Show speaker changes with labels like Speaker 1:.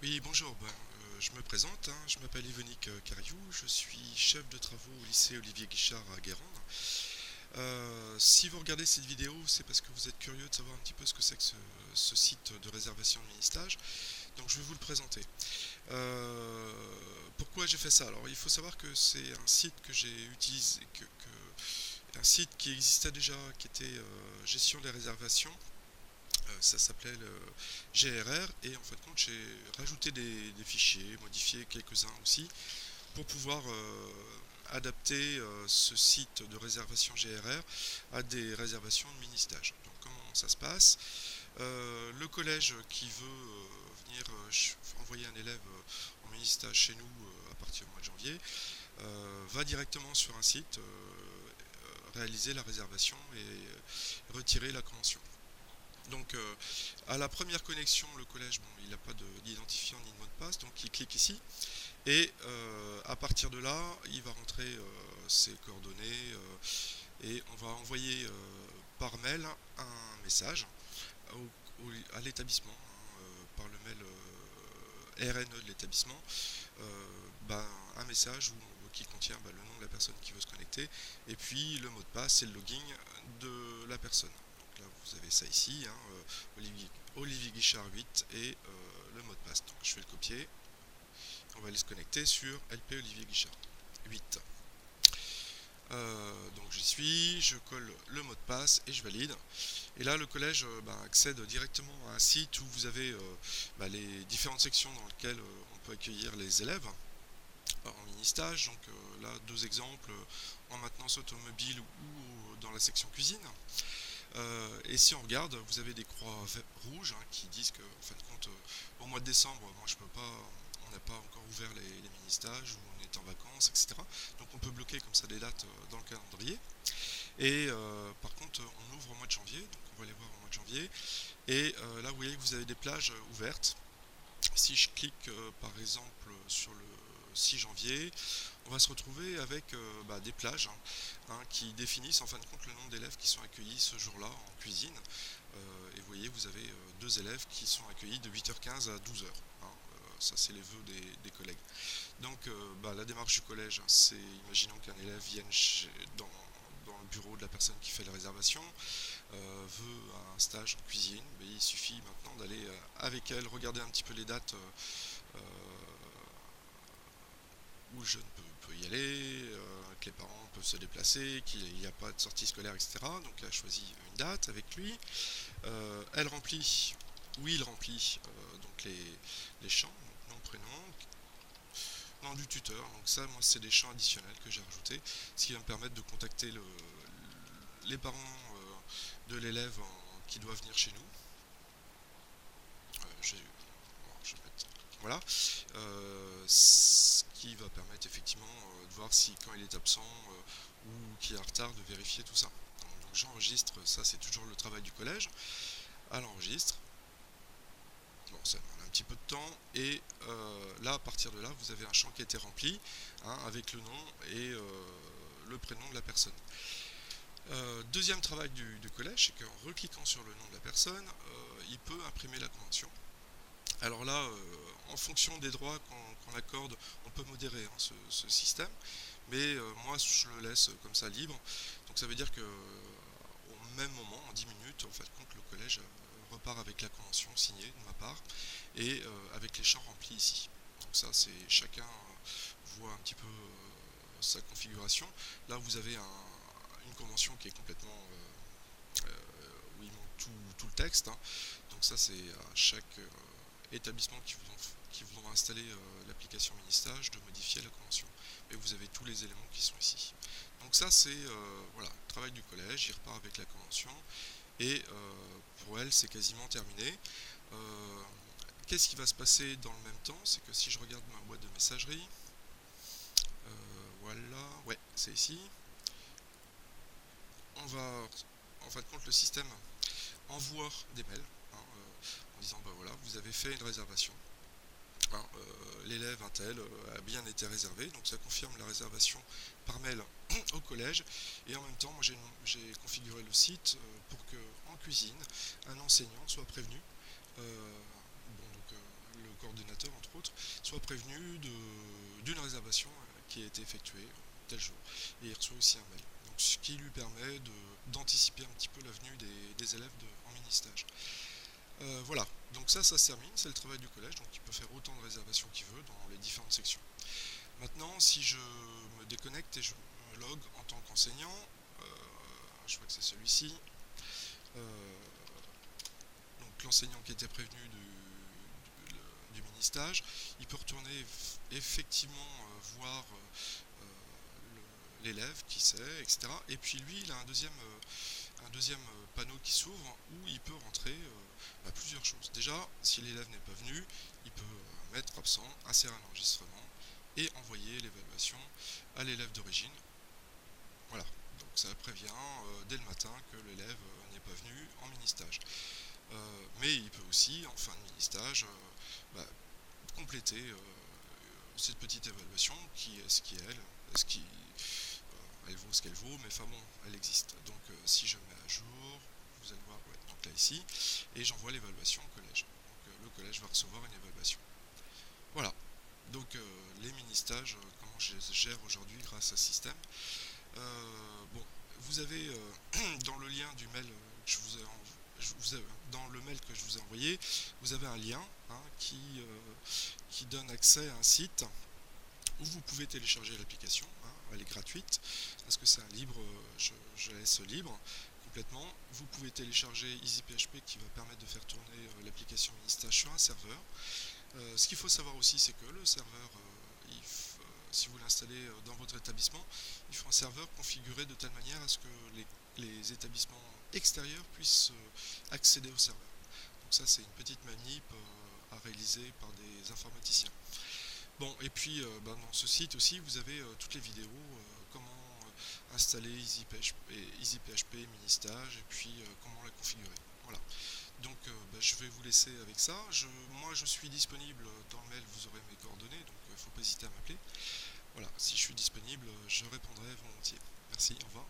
Speaker 1: Oui, bonjour, je me présente, hein, je m'appelle Yvonique Cariou, je suis chef de travaux au lycée Olivier Guichard à Guérande. Si vous regardez cette vidéo, c'est parce que vous êtes curieux de savoir un petit peu ce que c'est que ce site de réservation de mini-stage, donc je vais vous le présenter. Euh, Pourquoi j'ai fait ça? Alors il faut savoir que c'est un site que j'ai utilisé, un site qui existait déjà, qui était gestion des réservations. Ça s'appelait le GRR et en fin de compte j'ai rajouté des fichiers, modifié quelques-uns aussi pour pouvoir adapter ce site de réservation GRR à des réservations de mini-stage. Donc comment ça se passe? Le collège qui veut venir envoyer un élève en mini-stage chez nous à partir du mois de janvier va directement sur un site réaliser la réservation et retirer la convention. Donc à la première connexion, le collège, bon, il n'a pas d'identifiant ni de mot de passe, donc il clique ici et à partir de là, il va rentrer ses coordonnées et on va envoyer par mail un message à l'établissement, hein, par le mail RNE de l'établissement, un message qui contient le nom de la personne qui veut se connecter et puis le mot de passe et le login de la personne. Donc là vous avez ça ici, hein, Olivier Guichard 8 et le mot de passe. Donc je vais le copier, on va aller se connecter sur LP Olivier Guichard 8. Donc j'y suis, je colle le mot de passe et je valide. Et là, le collège accède directement à un site où vous avez les différentes sections dans lesquelles on peut accueillir les élèves en mini-stage. Donc là, deux exemples en maintenance automobile ou dans la section cuisine. Et si on regarde, vous avez des croix rouges qui disent que, en fin de compte, au mois de décembre, moi je peux pas, on n'a pas encore ouvert les mini-stages ou on est en vacances, etc. Donc on peut bloquer comme ça des dates dans le calendrier. Et par contre, on ouvre au mois de janvier, donc on va les voir au mois de janvier. Et là, vous voyez que vous avez des plages ouvertes. Si je clique par exemple sur le 6 janvier, on va se retrouver avec des plages qui définissent en fin de compte le nombre d'élèves qui sont accueillis ce jour-là en cuisine. Et vous voyez, vous avez deux élèves qui sont accueillis de 8h15 à 12h. Ça, c'est les vœux des collègues. Donc, la démarche du collège, c'est imaginons qu'un élève vienne dans le bureau de la personne qui fait la réservation, veut un stage en cuisine, mais il suffit maintenant d'aller avec elle regarder un petit peu les dates où le jeune peut y aller, que les parents peuvent se déplacer, qu'il n'y a pas de sortie scolaire, etc. Donc elle choisit une date avec lui. Elle remplit, ou il remplit donc les champs, donc nom, prénom, nom du tuteur. Donc ça, moi, c'est des champs additionnels que j'ai rajoutés, ce qui va me permettre de contacter les parents de l'élève qui doit venir chez nous. Je vais mettre, voilà. Ce qui va permettre effectivement de voir si quand il est absent ou qu'il est en retard, de vérifier tout ça. Donc j'enregistre, ça c'est toujours le travail du collège. Elle enregistre. Bon, ça demande un petit peu de temps. Et là, à partir de là, vous avez un champ qui a été rempli avec le nom et le prénom de la personne. Deuxième travail du collège, c'est qu'en recliquant sur le nom de la personne, il peut imprimer la convention. Alors là, en fonction des droits qu'on accorde, on peut modérer ce système, mais moi je le laisse comme ça libre. Donc ça veut dire que au même moment, en 10 minutes, en fait, compte le collège repart avec la convention signée de ma part et avec les champs remplis ici. Donc ça, c'est chacun voit un petit peu sa configuration. Là, vous avez une convention qui est complètement où il manque tout le texte. Donc ça, c'est à chaque établissements qui voudront installer l'application Ministage de modifier la convention. Mais vous avez tous les éléments qui sont ici. Donc ça c'est voilà, le travail du collège, il repart avec la convention et pour elle c'est quasiment terminé. Euh, Qu'est-ce qui va se passer dans le même temps? C'est que si je regarde ma boîte de messagerie, voilà, ouais, c'est ici. On va, en fin de compte, le système envoie des mails en disant voilà, vous avez fait une réservation. L'élève un tel a bien été réservé, donc ça confirme la réservation par mail au collège. Et en même temps, moi j'ai configuré le site pour que en cuisine, un enseignant soit prévenu. Le coordinateur en autre soit prévenu d'une réservation qui a été effectuée tel jour. Et il reçoit aussi un mail. Donc, ce qui lui permet d'anticiper un petit peu la venue des élèves en mini-stage. Voilà, donc ça se termine, c'est le travail du collège, donc il peut faire autant de réservations qu'il veut dans les différentes sections. Maintenant, si je me déconnecte et je me log en tant qu'enseignant, je crois que c'est celui-ci, donc l'enseignant qui était prévenu du mini-stage, il peut retourner effectivement voir l'élève qui c'est, etc. Et puis lui, il a un deuxième panneau qui s'ouvre où il peut rentrer plusieurs choses. Déjà, si l'élève n'est pas venu, il peut mettre absent, insérer un enregistrement et envoyer l'évaluation à l'élève d'origine. Voilà, donc ça prévient dès le matin que l'élève n'est pas venu en mini-stage. Mais il peut aussi, en fin de mini-stage, compléter cette petite évaluation qui est ce qu'elle, est-ce qui elle vaut ce qu'elle vaut, mais enfin bon, elle existe. Donc si je mets à jour, vous allez voir, ouais, donc là ici, et j'envoie l'évaluation au collège. Donc le collège va recevoir une évaluation. Voilà, donc les mini-stages, comment je les gère aujourd'hui grâce à ce système. Bon, vous avez dans le lien du mail que dans le mail que je vous ai envoyé, vous avez un lien qui donne accès à un site où vous pouvez télécharger l'application, elle est gratuite, parce que c'est un libre, je laisse libre complètement. Vous pouvez télécharger EasyPHP qui va permettre de faire tourner l'application mini-stage sur un serveur. Ce qu'il faut savoir aussi, c'est que le serveur, si vous l'installez dans votre établissement, il faut un serveur configuré de telle manière à ce que les établissements extérieurs puissent accéder au serveur. Donc ça, c'est une petite manip à réaliser par des informaticiens. Bon, et puis dans ce site aussi, vous avez toutes les vidéos, comment installer EasyPHP mini-stage, et puis comment la configurer. Voilà. Donc je vais vous laisser avec ça. Moi je suis disponible dans le mail, vous aurez mes coordonnées, donc il ne faut pas hésiter à m'appeler. Voilà, si je suis disponible, je répondrai volontiers. Merci, au revoir.